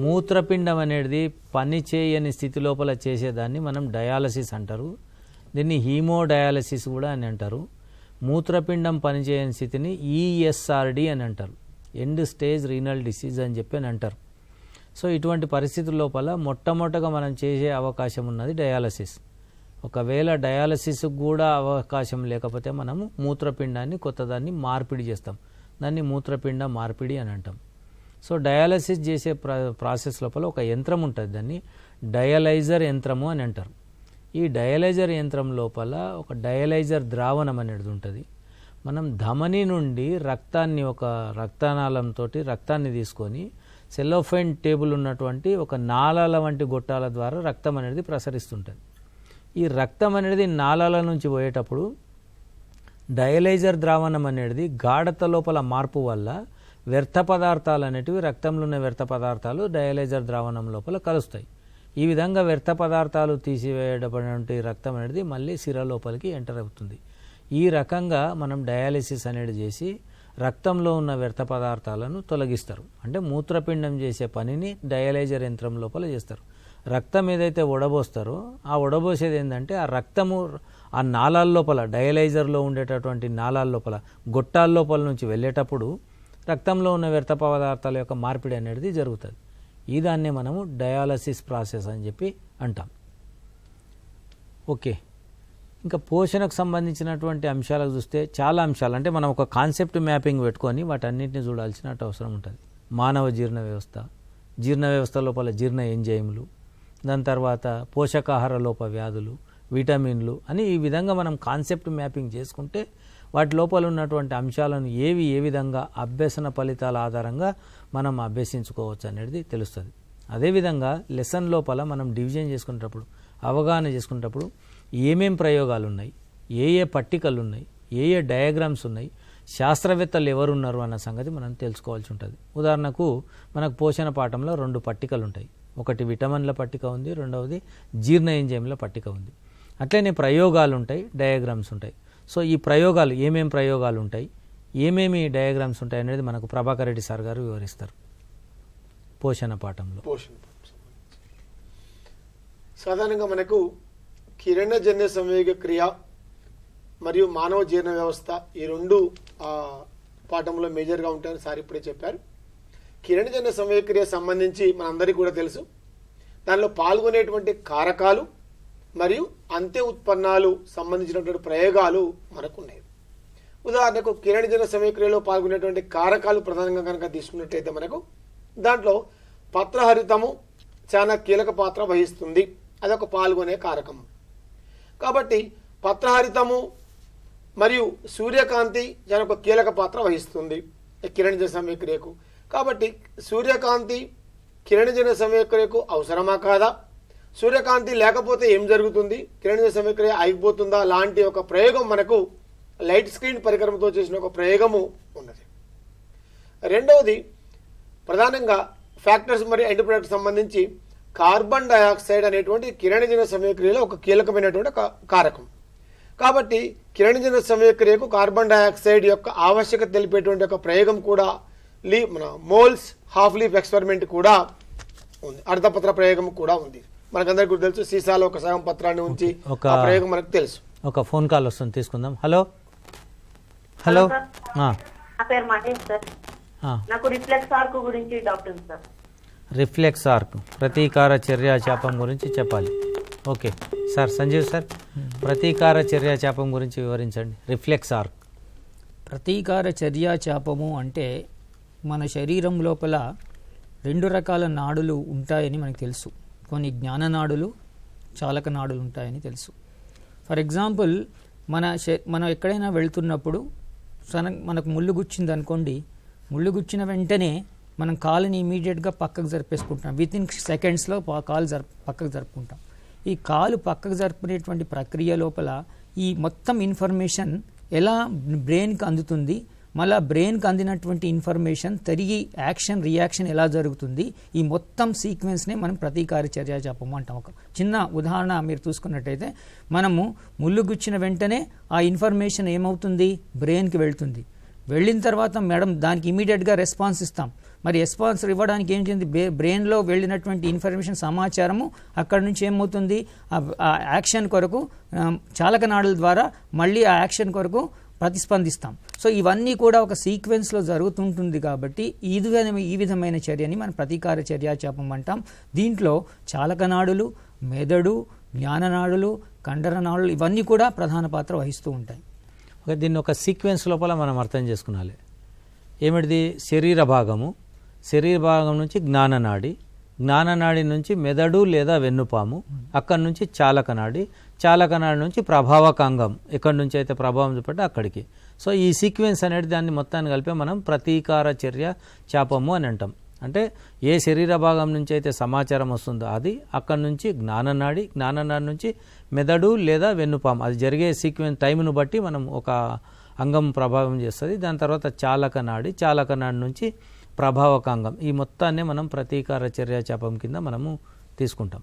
మూత్రపిండం అనేది పని చేయని స్థితి లోపల చేసేదాన్ని మనం డయాలసిస్ అంటారు. దీన్ని హీమోడయాలసిస్ కూడా అని అంటారు. మూత్రపిండం పనిచేయని స్థితిని ESRD అని అంటారు, ఎండ్ స్టేజ్ రీనల్ డిసీజ్ అని చెప్పి అని అంటారు. సో ఇటువంటి పరిస్థితుల లోపల మొట్టమొదటగా మనం చేసే అవకాశం ఉన్నది డయాలసిస్. ఒకవేళ డయాలసిస్ కూడా అవకాశం లేకపోతే మనము మూత్రపిండాన్ని కొత్తదాన్ని మార్పిడి చేస్తాం, దాన్ని మూత్రపిండ మార్పిడి అని అంటాం. సో డయాలసిస్ చేసే ప్రాసెస్ లోపల ఒక యంత్రం ఉంటుంది, దాన్ని డయలైజర్ యంత్రము అని అంటారు. ఈ డయలైజర్ యంత్రం లోపల ఒక డయలైజర్ ద్రావణం అనేది ఉంటుంది. మనం ధమని నుండి రక్తాన్ని ఒక రక్తనాళంతో రక్తాన్ని తీసుకొని సెలోఫైన్ టేబుల్ ఉన్నటువంటి ఒక నాళాల వంటి గొట్టాల ద్వారా రక్తం అనేది ప్రసరిస్తుంటుంది. ఈ రక్తం అనేది నాళాల నుంచి పోయేటప్పుడు డయలైజర్ ద్రావణం అనేది గాఢత లోపల మార్పు వల్ల వ్యర్థ పదార్థాలు అనేటివి రక్తంలో ఉన్న వ్యర్థ పదార్థాలు డయలైజర్ ద్రావణం లోపల కలుస్తాయి. ఈ విధంగా వ్యర్థ పదార్థాలు తీసివేయబడినటువంటి రక్తం అనేది మళ్ళీ సిర లోపలికి ఎంటర్ అవుతుంది. ఈ రకంగా మనం డయాలసిస్ అనేది చేసి రక్తంలో ఉన్న వ్యర్థ పదార్థాలను తొలగిస్తారు. అంటే మూత్రపిండం చేసే పనిని డయలైజర్ యంత్రం లోపల చేస్తారు. రక్తం ఏదైతే వడబోస్తారో ఆ వడబోసేది ఏంటంటే ఆ రక్తము ఆ నాళాల లోపల డయలైజర్లో ఉండేటటువంటి నాళాల లోపల గొట్టాల లోపల నుంచి వెళ్ళేటప్పుడు రక్తంలో ఉన్న వ్యర్థ పదార్థాల యొక్క మార్పిడి అనేది జరుగుతుంది. ఈ దాన్నే మనము డయాలసిస్ ప్రాసెస్ అని చెప్పి అంటాం. ఓకే, ఇంకా పోషణకు సంబంధించినటువంటి అంశాలకు చూస్తే చాలా అంశాలు, అంటే మనం ఒక కాన్సెప్ట్ మ్యాపింగ్ పెట్టుకొని వాటన్నిటిని చూడాల్సిన అవసరం ఉంటుంది. మానవ జీర్ణ వ్యవస్థ లోపల జీర్ణ ఎంజైమ్లు, దాని తర్వాత పోషకాహార లోప వ్యాధులు, విటమిన్లు అని ఈ విధంగా మనం కాన్సెప్ట్ మ్యాపింగ్ చేసుకుంటే వాటి లోపల ఉన్నటువంటి అంశాలను ఏ విధంగా అభ్యసన ఫలితాల ఆధారంగా మనం అభ్యసించుకోవచ్చు అనేది తెలుస్తుంది. అదేవిధంగా లెసన్ లోపల మనం డివిజన్ చేసుకునేటప్పుడు, అవగాహన చేసుకునేటప్పుడు ఏమేం ప్రయోగాలు ఉన్నాయి, ఏ పట్టికలు ఉన్నాయి, ఏ డయాగ్రామ్స్ ఉన్నాయి, శాస్త్రవేత్తలు ఎవరున్నారు అన్న సంగతి మనం తెలుసుకోవాల్సి ఉంటుంది. ఉదాహరణకు మనకు పోషణ పాఠంలో 2 పట్టికలు ఉంటాయి. ఒకటి విటమిన్ల పట్టిక ఉంది, రెండవది జీర్ణ ఎంజైమ్ల పట్టిక ఉంది. అట్లనే ప్రయోగాలు ఉంటాయి, డయాగ్రామ్స్ ఉంటాయి. సో ఈ ప్రయోగాలు ఏమేమి ప్రయోగాలు ఉంటాయి, ఏమేమి డయాగ్రామ్స్ ఉంటాయి అనేది మనకు ప్రభాకర్ రెడ్డి సార్ గారు వివరిస్తారు పోషణ పాఠంలో. సాధారణంగా మనకు కిరణజన్య సంవేగ క్రియ మరియు మానవ జీర్ణ వ్యవస్థ ఈ 2 పాఠంలో మేజర్గా ఉంటాయని సార్ ఇప్పుడే చెప్పారు. కిరణజన్య సంవేగ క్రియ సంబంధించి మనందరికీ కూడా తెలుసు. దానిలో పాల్గొనేటువంటి కారకాలు మరియు అంత్య ఉత్పన్నాలు సంబంధించినటువంటి ప్రయోగాలు మనకు ఉన్నాయి. ఉదాహరణకు కిరణజన్య సంవేగ క్రియలో పాల్గొనేటువంటి కారకాలు ప్రధానంగా కనుక తీసుకున్నట్టయితే మనకు దాంట్లో పత్రహరితము చాలా కీలక పాత్ర వహిస్తుంది. అదొక పాల్గొనే కారకం. కాబట్టి పత్రహరితము మరియు సూర్యకాంతి చాలా ఒక కీలక పాత్ర వహిస్తుంది ఈ కిరణజన్య సమయక్రియకు. కాబట్టి సూర్యకాంతి కిరణజన్య సమయక్రియకు అవసరమా కాదా, సూర్యకాంతి లేకపోతే ఏం జరుగుతుంది, కిరణజన్య సమయక్రియ ఆగిపోతుందా లాంటి ఒక ప్రయోగం మనకు లైట్ స్క్రీన్ పరికరంతో చేసిన ఒక ప్రయోగము ఉన్నది. రెండవది ప్రధానంగా ఫ్యాక్టర్స్ మరియు ఎండ్ ప్రొడక్ట్ సంబంధించి కార్బన్ డయాక్సైడ్ అనేటువంటి కిరణజన్య సమయక్రియలో ఒక కీలకమైనటువంటి కారకం. కాబట్టి కిరణజన్య సమయక్రియకు కార్బన్ డయాక్సైడ్ యొక్క ఆవశ్యకత తెలిపేటువంటి ఒక ప్రయోగం కూడా మన మోల్స్ హాఫ్ లీఫ్ ఎక్స్పెరిమెంట్ కూడా ఉంది, అర్ధపత్ర ప్రయోగం కూడా ఉంది. మనకందరికీ తెలుసు, సీసాలో ఒక సగం పత్రాన్ని ఉంచి ఆ ప్రయోగం మనకు తెలుసు. ఒక ఫోన్ కాల్ వస్తుంది, తీసుకుందాం. హలో హలో, నా పేరు మహేష్ సార్. నాకు రిఫ్లెక్స్ ఆర్క్ గురించి డౌట్ ఉంది సార్. రిఫ్లెక్స్ ఆర్క్ ప్రతీకార చర్యాచాపం గురించి చెప్పాలి. ఓకే సార్, సంజీవ్ సార్, ప్రతీకార చర్యాచాపం గురించి వివరించండి. Reflex arc. ప్రతీకార చర్యాచాపము అంటే మన శరీరం లోపల 2 రకాల నాడులు ఉంటాయని మనకు తెలుసు. కొన్ని జ్ఞాన నాడులు, చాలక నాడులు ఉంటాయని తెలుసు. ఫర్ ఎగ్జాంపుల్, మనం ఎక్కడైనా వెళ్తున్నప్పుడు మనకు ముళ్ళు గుచ్చింది అనుకోండి, ముళ్ళు గుచ్చిన వెంటనే మనం కాలుని ఇమీడియట్గా పక్కకు జరిపేసుకుంటాం. వితిన్ సెకండ్స్లో కాలు పక్కకు జరుపుకుంటాం. ఈ కాలు పక్కకు జరుపుకునేటువంటి ప్రక్రియ లోపల ఈ మొత్తం ఇన్ఫర్మేషన్ ఎలా బ్రెయిన్కి అందుతుంది, మళ్ళీ బ్రెయిన్కి అందినటువంటి ఇన్ఫర్మేషన్ తిరిగి యాక్షన్ రియాక్షన్ ఎలా జరుగుతుంది, ఈ మొత్తం సీక్వెన్స్నే మనం ప్రతీకార చర్యాచాపం అంటాం. ఒక చిన్న ఉదాహరణ మీరు చూసుకున్నట్టయితే, మనము ముళ్ళు గుచ్చిన వెంటనే ఆ ఇన్ఫర్మేషన్ ఏమవుతుంది, బ్రెయిన్కి వెళ్తుంది. వెళ్ళిన తర్వాత మేడం దానికి ఇమీడియట్గా రెస్పాన్స్ ఇస్తాం. మరి రెస్పాన్స్ ఇవ్వడానికి ఏం చేయండి, బ్రెయిన్లో వెళ్ళినటువంటి ఇన్ఫర్మేషన్ సమాచారము అక్కడ నుంచి ఏమవుతుంది, ఆ యాక్షన్ కొరకు చాలక నాడుల ద్వారా మళ్ళీ ఆ యాక్షన్ కొరకు ప్రతిస్పందిస్తాం. సో ఇవన్నీ కూడా ఒక సీక్వెన్స్లో జరుగుతుంటుంది. కాబట్టి ఈ విధమైన చర్యని మనం ప్రతీకార చర్యాచాపం అంటాం. దీంట్లో చాలకనాడులు, మెదడు, జ్ఞాననాడులు, కండరనాడులు ఇవన్నీ కూడా ప్రధాన పాత్ర వహిస్తూ ఉంటాయి. దీన్ని ఒక సీక్వెన్స్ లోపల మనం అర్థం చేసుకున్నాలి. ఏమిటిది, శరీర భాగము, శరీర భాగం నుంచి జ్ఞాననాడి, జ్ఞాననాడి నుంచి మెదడు లేదా వెన్నుపాము, అక్కడి నుంచి చాలకనాడి, చాలకనాడి నుంచి ప్రభావకాంగం, ఎక్కడి నుంచి అయితే ప్రభావం చూపట్టే అక్కడికి. సో ఈ సీక్వెన్స్ అనేది దాన్ని మొత్తాన్ని కలిపి మనం ప్రతీకార చర్య చాపము అని అంటాం. అంటే ఏ శరీర భాగం నుంచి అయితే సమాచారం వస్తుందో అది, అక్కడి నుంచి జ్ఞాననాడి, జ్ఞాననాడి నుంచి మెదడు లేదా వెన్నుపాము, అది జరిగే సీక్వెన్స్ టైంను బట్టి మనం ఒక అంగం ప్రభావం చేస్తుంది. దాని తర్వాత చాలకనాడి, చాలకనాడి నుంచి ప్రభావకాంగం, ఈ మొత్తాన్ని మనం ప్రతీకార చర్యాచాపం కింద మనము తీసుకుంటాం.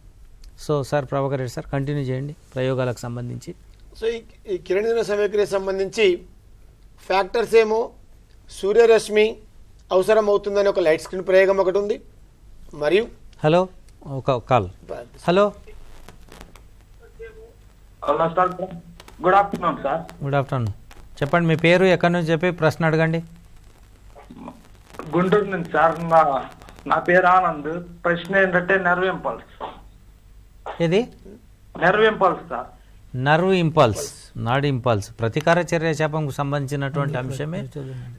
So sir Prabhakar Reddy sir, continue చేయండి ప్రయోగాలకు సంబంధించి. సో ఈ కిరణజన్య సమయక్రియ సంబంధించి ఫ్యాక్టర్స్ ఏమో సూర్యరశ్మి అవసరం అవుతుందని ఒక లైట్ స్క్రీన్ ప్రయోగం ఒకటి ఉంది. మరియు హలో, ఒక call. Hello hello sir, good afternoon sir. Good afternoon, చెప్పండి మీ పేరు, ఎక్కడి నుంచి చెప్పి ప్రశ్న అడగండి. గుంటూరు నుంచి సార్. నా పేరు ఆనంద్. ప్రశ్న ఏంటంటే నర్వ్ ఇంపల్స్. ఏది? Nerve impulse sir. Nerve impulse, నాడి ఇంపల్స్, ప్రతీకార చర్యాచాపంకు సంబంధించినటువంటి అంశమే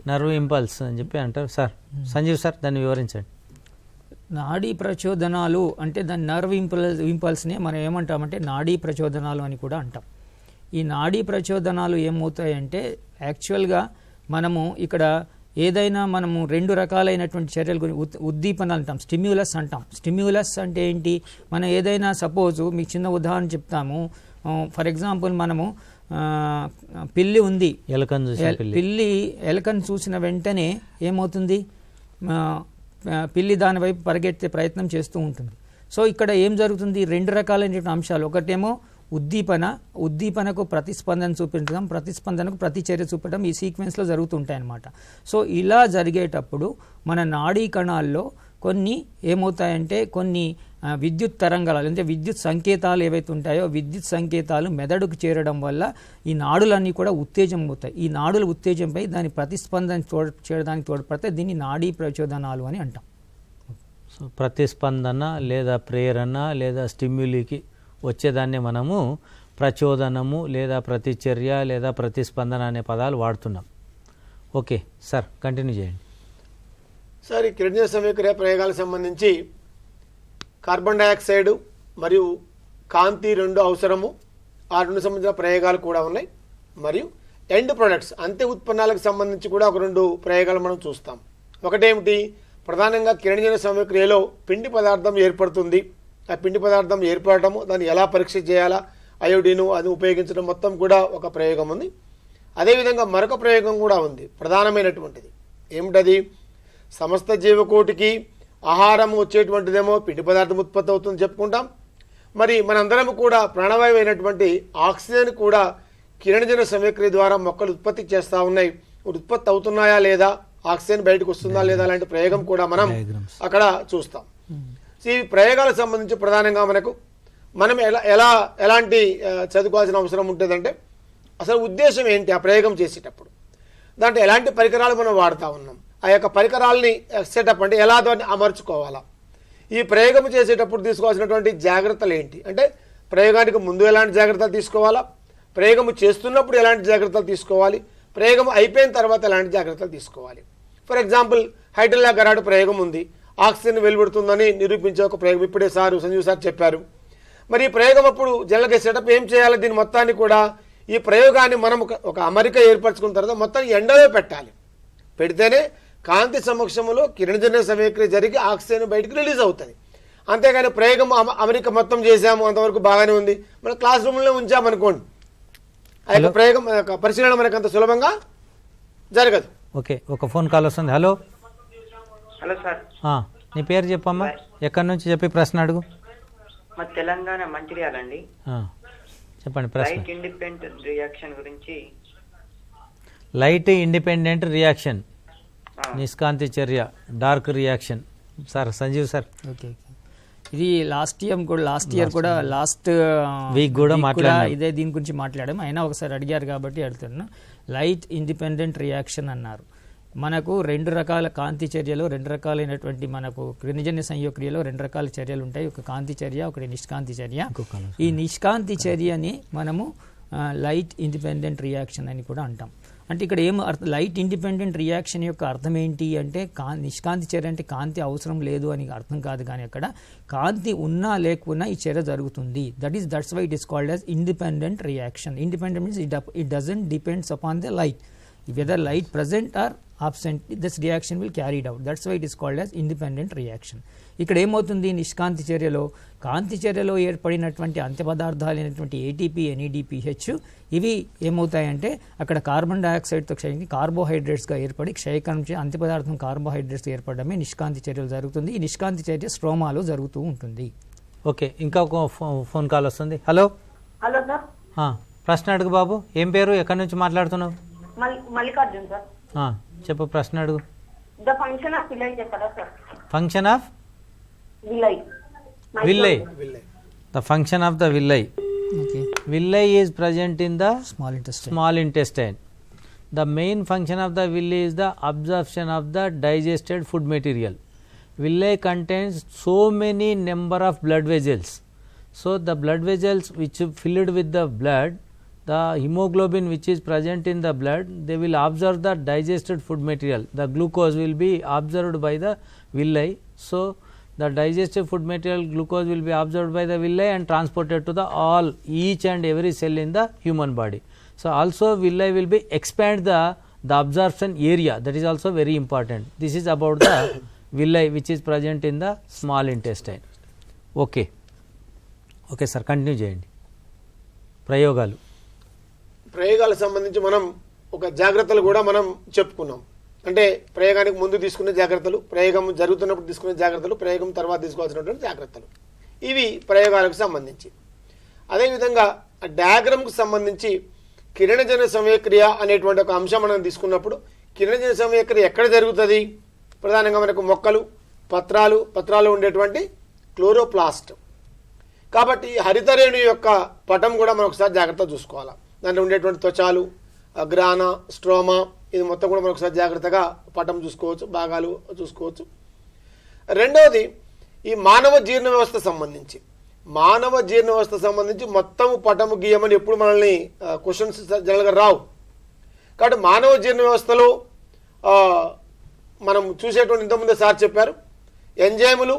నర్వ్ ఇంపల్స్ అని చెప్పి అంటారు. సార్ సంజీవ్ సార్, దాన్ని వివరించండి. నాడీ ప్రచోదనాలు అంటే దాని నర్వ్ ఇంపల్స్ని మనం ఏమంటామంటే నాడీ ప్రచోదనాలు అని కూడా అంటాం. ఈ నాడీ ప్రచోదనాలు ఏమవుతాయంటే యాక్చువల్గా మనము ఇక్కడ ఏదైనా మనము 2 రకాలైనటువంటి చర్యల గురించి ఉద్దీపనలు అంటాం, స్టిమ్యులస్ అంటాం. స్టిమ్యులస్ అంటే ఏంటి, మనం ఏదైనా సపోజు మీకు చిన్న ఉదాహరణ చెప్తాము. ఫర్ ఎగ్జాంపుల్ మనము పిల్లి ఉంది, పిల్లి ఎలకను చూసిన వెంటనే ఏమవుతుంది, పిల్లి దాని వైపు పరిగెత్తే ప్రయత్నం చేస్తూ ఉంటుంది. సో ఇక్కడ ఏం జరుగుతుంది, 2 రకాలైనటువంటి అంశాలు. ఒకటేమో ఉద్దీపనకు ప్రతిస్పందన చూపించడం, ప్రతిస్పందనకు ప్రతిచర్య చూపడం, ఈ సీక్వెన్స్లో జరుగుతుంటాయి అన్నమాట. సో ఇలా జరిగేటప్పుడు మన నాడీ కణాల్లో కొన్ని ఏమవుతాయంటే కొన్ని విద్యుత్ తరంగాలు అంటే విద్యుత్ సంకేతాలు ఏవైతే ఉంటాయో విద్యుత్ సంకేతాలు మెదడుకు చేరడం వల్ల ఈ నాడులన్నీ కూడా ఉత్తేజం అవుతాయి. ఈ నాడుల ఉత్తేజంపై దాని ప్రతిస్పందన చేయడానికి తోడ్పడితే దీన్ని నాడీ ప్రచోదనాలు అని అంటాం. సో ప్రతిస్పందన లేదా ప్రేరణ లేదా స్టిమ్యులీకి వచ్చేదాన్ని మనము ప్రచోదనము లేదా ప్రతిచర్య లేదా ప్రతిస్పందన అనే పదాలు వాడుతున్నాం. ఓకే సార్, కంటిన్యూ చేయండి. సార్, ఈ కిరణజన్య సమయక్రియ ప్రయోగాలకు సంబంధించి కార్బన్ డయాక్సైడ్ మరియు కాంతి రెండు అవసరము. ఆ రెండు సంబంధించిన ప్రయోగాలు కూడా ఉన్నాయి. మరియు ఎండ్ ప్రొడక్ట్స్ అంత్య ఉత్పన్నాలకు సంబంధించి కూడా ఒక 2 ప్రయోగాలు మనం చూస్తాం. ఒకటేమిటి, ప్రధానంగా కిరణజన్య సమయక్రియలో పిండి పదార్థం ఏర్పడుతుంది. ఆ పిండి పదార్థం ఏర్పడటము, దాన్ని ఎలా పరీక్ష చేయాలా, అయోడిను అది ఉపయోగించడం మొత్తం కూడా ఒక ప్రయోగం ఉంది. అదేవిధంగా మరొక ప్రయోగం కూడా ఉంది, ప్రధానమైనటువంటిది. ఏమిటది, సమస్త జీవకోటికి ఆహారం వచ్చేటువంటిదేమో పిండి పదార్థం ఉత్పత్తి అవుతుంది చెప్పుకుంటాం. మరి మనందరం కూడా ప్రాణవాయువు అయినటువంటి ఆక్సిజన్ కూడా కిరణజన్య సమయక్రియ ద్వారా మొక్కలు ఉత్పత్తి చేస్తూ ఉన్నాయి. ఉత్పత్తి అవుతున్నాయా లేదా, ఆక్సిజన్ బయటకు వస్తుందా లేదా లాంటి ప్రయోగం కూడా మనం అక్కడ చూస్తాం. ఈ ప్రయోగాలకు సంబంధించి ప్రధానంగా మనం ఎలాంటి చదువుకోవాల్సిన అవసరం ఉంటుందంటే, అసలు ఉద్దేశం ఏంటి ఆ ప్రయోగం చేసేటప్పుడు, దాంట్లో ఎలాంటి పరికరాలు మనం వాడుతూ ఉన్నాం, ఆ యొక్క పరికరాలని సెటప్ అంటే ఎలా దాన్ని అమర్చుకోవాలా, ఈ ప్రయోగం చేసేటప్పుడు తీసుకోవాల్సినటువంటి జాగ్రత్తలు ఏంటి, అంటే ప్రయోగానికి ముందు ఎలాంటి జాగ్రత్తలు తీసుకోవాలా, ప్రయోగం చేస్తున్నప్పుడు ఎలాంటి జాగ్రత్తలు తీసుకోవాలి, ప్రయోగం అయిపోయిన తర్వాత ఎలాంటి జాగ్రత్తలు తీసుకోవాలి. ఫర్ ఎగ్జాంపుల్ హైడ్రోలా గరాడు ప్రయోగం ఉంది, ఆక్సిజన్ వెలువడుతుందని నిరూపించే ఒక ప్రయోగం ఇప్పుడే సంజీవ్ సార్ చెప్పారు. మరి ఈ ప్రయోగం అప్పుడు జనరల్గా సెటప్ ఏం చేయాలి, దీని మొత్తాన్ని కూడా ఈ ప్రయోగాన్ని మనం ఒక అమరిక ఏర్పరచుకున్న తర్వాత మొత్తం ఎండలో పెట్టాలి. పెడితేనే కాంతి సమక్షంలో కిరణజన్య సమయక్రియ జరిగి ఆక్సిజన్ బయటకు రిలీజ్ అవుతుంది. అంతేగాని ప్రయోగం అమెరికా మొత్తం చేసాము, అంతవరకు బాగానే ఉంది, మన క్లాస్ రూమ్లో ఉంచామనుకోండి, ఆ యొక్క ప్రయోగం పరిశీలన మనకు అంత సులభంగా జరగదు. ఓకే, ఒక ఫోన్ కాల్ వస్తుంది. హలో హలో సార్, నీ పేరు చెప్పమ్మా, ఎక్కడి నుంచి చెప్పి ప్రశ్న అడుగు. మా తెలంగాణ మంచిర్యాలండి. చెప్పండి ప్రశ్న. లైట్ ఇండిపెండెంట్ రియాక్షన్ గురించి. లైట్ ఇండిపెండెంట్ రియాక్షన్, నిష్కాంతి చర్య, dark reaction. Sir Sanjeev sir. Okay, ఇది లాస్ట్ ఇయర్ కూడా లాస్ట్ వీక్ కూడా ఇదే దీని గురించి మాట్లాడాము. అయినా ఒకసారి అడిగారు కాబట్టి అడుగుతున్నా. లైట్ ఇండిపెండెంట్ రియాక్షన్ అన్నారు. మనకు 2 రకాల కాంతి చర్యలు, 2 రకాలైనటువంటి మనకు కిరణజన్య సంయోక్రియలో 2 రకాల చర్యలు ఉంటాయి. ఒక కాంతి చర్య, ఒకటి నిష్కాంతి చర్య. ఈ నిష్కాంతి చర్యని మనము లైట్ ఇండిపెండెంట్ రియాక్షన్ అని కూడా అంటాం. అంటే ఇక్కడ లైట్ ఇండిపెండెంట్ రియాక్షన్ యొక్క అర్థం ఏంటి అంటే, నిష్కాంతి చర్య అంటే కాంతి అవసరం లేదు అని అర్థం కాదు, కానీ అక్కడ కాంతి ఉన్నా లేకున్నా ఈ చర్య జరుగుతుంది. That's why it is called as independent reaction. Independent means it doesn't depends upon the light. Whether light present or absent, this reaction will carried out. That's why it is called as independent reaction. ఇక్కడ ఏమవుతుంది, నిష్కాంతి చర్యలో కాంతి చర్యలో ఏర్పడినటువంటి అంత్య పదార్థాలైనటువంటి ATP, ఎన్ఈడిపిహెచ్ ఇవి ఏమవుతాయంటే అక్కడ carbon డైఆక్సైడ్తో క్షయించి కార్బోహైడ్రేట్స్గా ఏర్పడి క్షయకణం అంత్య పదార్థం కార్బోహైడ్రేట్స్ ఏర్పడమే నిష్కాంతి చర్యలు జరుగుతుంది. ఈ నిష్కాంతి చర్య స్ట్రోమాలో జరుగుతూ ఉంటుంది. ఓకే, ఇంకా ఒక ఫోన్ కాల్ వస్తుంది. హలో హలో సార్, ప్రశ్న అడుగు బాబు. ఏం పేరు, ఎక్కడి నుంచి మాట్లాడుతున్నావు? మల్లికార్జున్ సార్. చెప్పు, ప్రశ్న అడుగు. ద ఫంక్షన్ ఆఫ్ విలై చెప్పరా sir? Function of విలై. The function of the villi. Okay. Villi is present in the Small intestine. The main function of the villi is the absorption of the digested food material. Villi contains so many number of blood vessels. So the blood vessels which filled with the blood, the hemoglobin which is present in the blood, they will absorb the digested food material. The glucose will be absorbed by the villi. So the digested food material glucose will be absorbed by the villi and transported to the each and every cell in the human body. So also villi will be expand the absorption area. That is also very important. This is about the villi which is present in the small intestine. Okay sir, continue చేయండి. ప్రయోగాలకు సంబంధించి మనం ఒక జాగ్రత్తలు కూడా మనం చెప్పుకున్నాం. అంటే ప్రయోగానికి ముందు తీసుకునే జాగ్రత్తలు, ప్రయోగం జరుగుతున్నప్పుడు తీసుకునే జాగ్రత్తలు, ప్రయోగం తర్వాత తీసుకోవాల్సినటువంటి జాగ్రత్తలు, ఇవి ప్రయోగాలకు సంబంధించి. అదేవిధంగా డయాగ్రామ్కు సంబంధించి కిరణజన్య సమయక్రియ అనేటువంటి ఒక అంశం మనం తీసుకున్నప్పుడు, కిరణజన్య సమయక్రియ ఎక్కడ జరుగుతుంది? ప్రధానంగా మనకు మొక్కలు, పత్రాలు ఉండేటువంటి క్లోరోప్లాస్ట్. కాబట్టి హరితరేణు యొక్క పటం కూడా మనం ఒకసారి జాగ్రత్తగా చూసుకోవాలి. దాంట్లో ఉండేటువంటి త్వచాలు, గ్రాన, స్ట్రోమా, ఇది మొత్తం కూడా మనం ఒకసారి జాగ్రత్తగా పటం చూసుకోవచ్చు, భాగాలు చూసుకోవచ్చు. రెండవది ఈ మానవ జీర్ణ వ్యవస్థ సంబంధించి మొత్తం పటము గీయమని ఎప్పుడు మనల్ని క్వశ్చన్స్ జనరల్గా రావు. కాబట్టి మానవ జీర్ణ వ్యవస్థలో మనం చూసేటువంటి ఇంతకుముందే సార్ చెప్పారు, ఎంజైములు,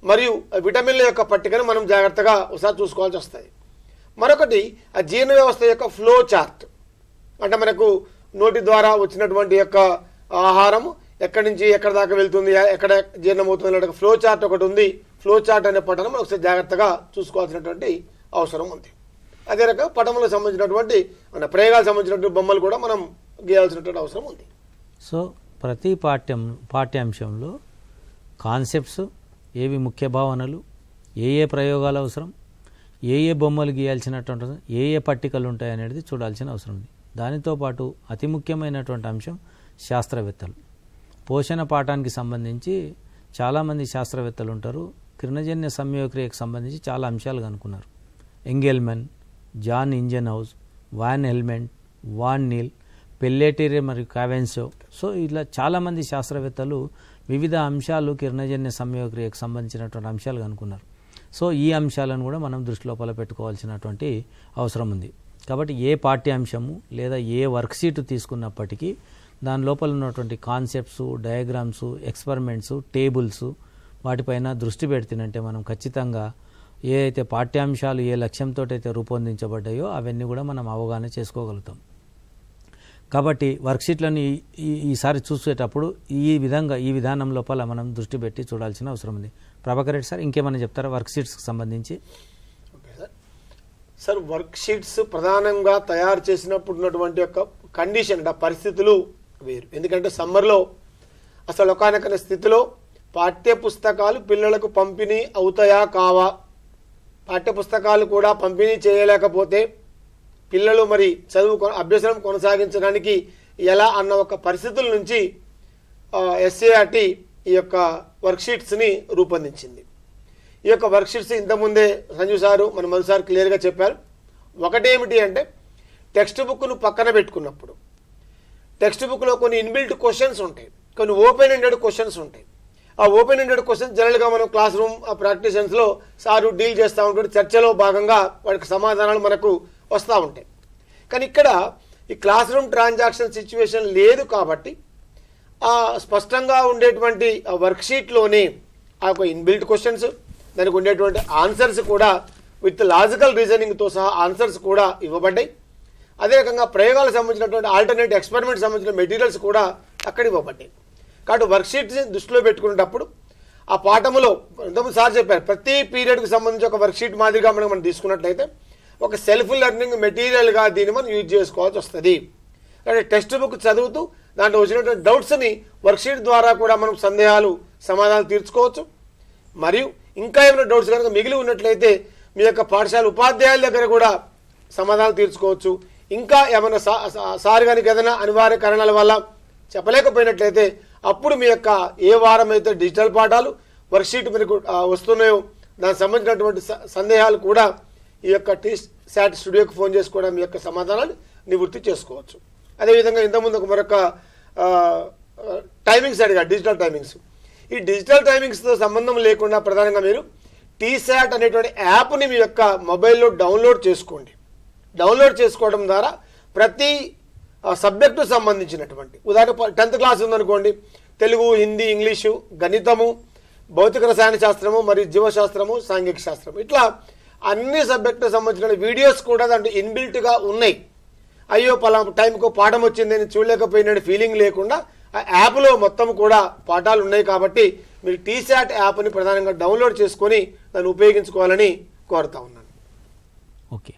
మరియు విటమిన్ల యొక్క పట్టికను మనం జాగ్రత్తగా ఒకసారి చూసుకోవాల్సి వస్తుంది. మరొకటి ఆ జీర్ణ వ్యవస్థ యొక్క ఫ్లో చార్ట్, అంటే మనకు నోటి ద్వారా వచ్చినటువంటి యొక్క ఆహారం ఎక్కడి నుంచి ఎక్కడి దాకా వెళ్తుంది, ఎక్కడ జీర్ణమవుతుంది అనే ఫ్లో చార్ట్ ఒకటి ఉంది. ఫ్లో చార్ట్ అనే పటం మనం ఒకసారి జాగ్రత్తగా చూసుకోవాల్సినటువంటి అవసరం ఉంది. అదే రకంగా పటములకు సంబంధించినటువంటి మన ప్రయోగాలకు సంబంధించినటువంటి బొమ్మలు కూడా మనం గీయాల్సినటువంటి అవసరం ఉంది. సో ప్రతి పాఠ్యాంశంలో కాన్సెప్ట్స్, ఏవి ముఖ్య భావనలు, ఏ ప్రయోగాలు అవసరం, ఏ బొమ్మలు గీయాల్సినటువంటి, ఏ పట్టికలు ఉంటాయి అనేది చూడాల్సిన అవసరం ఉంది. దానితో పాటు అతి ముఖ్యమైనటువంటి అంశం శాస్త్రవేత్తలు. పోషణ పాఠానికి సంబంధించి చాలామంది శాస్త్రవేత్తలు ఉంటారు. కిరణజన్య సంయోగక్రియకు సంబంధించి చాలా అంశాలు కనుక్కున్నారు. Engelmann, Jan Ingenhousz, van Helmont, van Niel, Pelletier మరియు కావెన్సో. సో ఇలా చాలామంది శాస్త్రవేత్తలు వివిధ అంశాలు కిరణజన్య సంయోగక్రియకు సంబంధించినటువంటి అంశాలు కనుక్కున్నారు. సో ఈ అంశాలను కూడా మనం దృష్టి లోపల పెట్టుకోవాల్సినటువంటి అవసరం ఉంది. కాబట్టి ఏ పాఠ్యాంశము లేదా ఏ వర్క్షీట్ తీసుకున్నప్పటికీ దాని లోపల ఉన్నటువంటి కాన్సెప్ట్స్, డయాగ్రామ్స్, ఎక్స్పెరిమెంట్స్, టేబుల్స్ వాటిపైన దృష్టి పెడితేనంటే మనం ఖచ్చితంగా ఏ అయితే పాఠ్యాంశాలు ఏ లక్ష్యంతో అయితే రూపొందించబడ్డాయో అవన్నీ కూడా మనం అవగాహన చేసుకోగలుగుతాం. కాబట్టి వర్క్షీట్లను ఈసారి చూసేటప్పుడు ఈ విధానం లోపల మనం దృష్టి పెట్టి చూడాల్సిన అవసరం ఉంది. ప్రభాకర్ రెడ్డి సార్ ఇంకేమైనా చెప్తారా వర్క్షీట్స్కి సంబంధించి? ఓకే సార్, వర్క్షీట్స్ ప్రధానంగా తయారు చేసినప్పుడు ఉన్నటువంటి యొక్క కండిషన్, పరిస్థితులు వేరు. ఎందుకంటే సమ్మర్లో అసలు ఒకనొక స్థితిలో పాఠ్య పుస్తకాలు పిల్లలకు పంపిణీ అవుతాయా కావా, పాఠ్య పుస్తకాలు కూడా పంపిణీ చేయలేకపోతే పిల్లలు మరి చదువు అభ్యసనం కొనసాగించడానికి ఎలా అన్న ఒక పరిస్థితుల నుంచి ఎస్సీఆర్టీ ఈ యొక్క వర్క్షీట్స్ని రూపొందించింది. ఈ యొక్క వర్క్షీట్స్ ఇంతకుముందే సంజీవ్ సారు మన మొదటిసారి క్లియర్గా చెప్పారు. ఒకటేమిటి అంటే టెక్స్ట్ బుక్ను పక్కన పెట్టుకున్నప్పుడు టెక్స్ట్ బుక్లో కొన్ని ఇన్బిల్ట్ క్వశ్చన్స్ ఉంటాయి, కొన్ని ఓపెన్ ఎండెడ్ క్వశ్చన్స్ ఉంటాయి. ఆ ఓపెన్ ఎండెడ్ క్వశ్చన్స్ జనరల్గా మనం క్లాస్ రూమ్ ప్రాక్టీషన్స్లో సారు డీల్ చేస్తూ ఉంటాడు, చర్చలో భాగంగా వాటికి సమాధానాలు మనకు వస్తూ ఉంటాయి. కానీ ఇక్కడ ఈ క్లాస్ రూమ్ ట్రాన్సాక్షన్ సిచ్యువేషన్ లేదు కాబట్టి ఆ స్పష్టంగా ఉండేటువంటి ఆ వర్క్షీట్లోనే ఆ యొక్క ఇన్బిల్ట్ క్వశ్చన్స్, దానికి ఉండేటువంటి ఆన్సర్స్ కూడా విత్ లాజికల్ రీజనింగ్తో సహా ఆన్సర్స్ కూడా ఇవ్వబడ్డాయి. అదే రకంగా ప్రయోగాలకు సంబంధించినటువంటి ఆల్టర్నేట్ ఎక్స్పెరిమెంట్ సంబంధించిన మెటీరియల్స్ కూడా అక్కడ ఇవ్వబడ్డాయి. కాబట్టి వర్క్షీట్స్ని దృష్టిలో పెట్టుకునేటప్పుడు ఆ పాఠములో ఇంతకుముందు సార్ చెప్పారు, ప్రతి పీరియడ్కి సంబంధించి ఒక వర్క్షీట్ మాదిరిగా మనం తీసుకున్నట్లయితే ఒక సెల్ఫ్ లెర్నింగ్ మెటీరియల్గా దీన్ని మనం యూజ్ చేసుకోవాల్సి వస్తుంది. అంటే టెక్స్ట్ బుక్ చదువుతూ దాంట్లో వచ్చినటువంటి డౌట్స్ని వర్క్షీట్ ద్వారా కూడా మనం సందేహాలు సమాధానాలు తీర్చుకోవచ్చు. మరియు ఇంకా ఏమైనా డౌట్స్ కనుక మిగిలి ఉన్నట్లయితే మీ యొక్క పాఠశాల ఉపాధ్యాయుల దగ్గర కూడా సమాధానాలు తీర్చుకోవచ్చు. ఇంకా ఏమైనా సార్ కనుక ఏదైనా అనివార్య కారణాల వల్ల చెప్పలేకపోయినట్లయితే అప్పుడు మీ యొక్క ఏ వారం అయితే డిజిటల్ పాఠాలు వర్క్షీట్ మీకు వస్తున్నాయో దానికి సంబంధించినటువంటి సందేహాలు కూడా ఈ యొక్క టీశాట్ స్టూడియోకి ఫోన్ చేసి కూడా మీ యొక్క సమాధానాలు నివృత్తి చేసుకోవచ్చు. అదేవిధంగా ఇంతకుముందు మరొక టైమింగ్స్ అడిగా, డిజిటల్ టైమింగ్స్. ఈ డిజిటల్ టైమింగ్స్తో సంబంధం లేకుండా ప్రధానంగా మీరు టీశాట్ అనేటువంటి యాప్ని మీ యొక్క మొబైల్లో డౌన్లోడ్ చేసుకోండి. డౌన్లోడ్ చేసుకోవడం ద్వారా ప్రతి సబ్జెక్టు సంబంధించినటువంటి, ఉదాహరణ 10th క్లాస్ ఉందనుకోండి, తెలుగు, హిందీ, ఇంగ్లీషు, గణితము, భౌతిక రసాయన శాస్త్రము మరియు జీవశాస్త్రము, సాంఘిక శాస్త్రం, ఇట్లా అన్ని సబ్జెక్టులకు సంబంధించిన వీడియోస్ కూడా దాంట్లో ఇన్బిల్ట్గా ఉన్నాయి. అయ్యో పలానా టైంకు పాఠం వచ్చింది అని చూడలేకపోయిన ఫీలింగ్ లేకుండా ఆ యాప్లో మొత్తం కూడా పాఠాలు ఉన్నాయి. కాబట్టి మీరు టీశాట్ యాప్ని ప్రధానంగా డౌన్లోడ్ చేసుకొని దాన్ని ఉపయోగించుకోవాలని కోరుతా ఉన్నాను. ఓకే.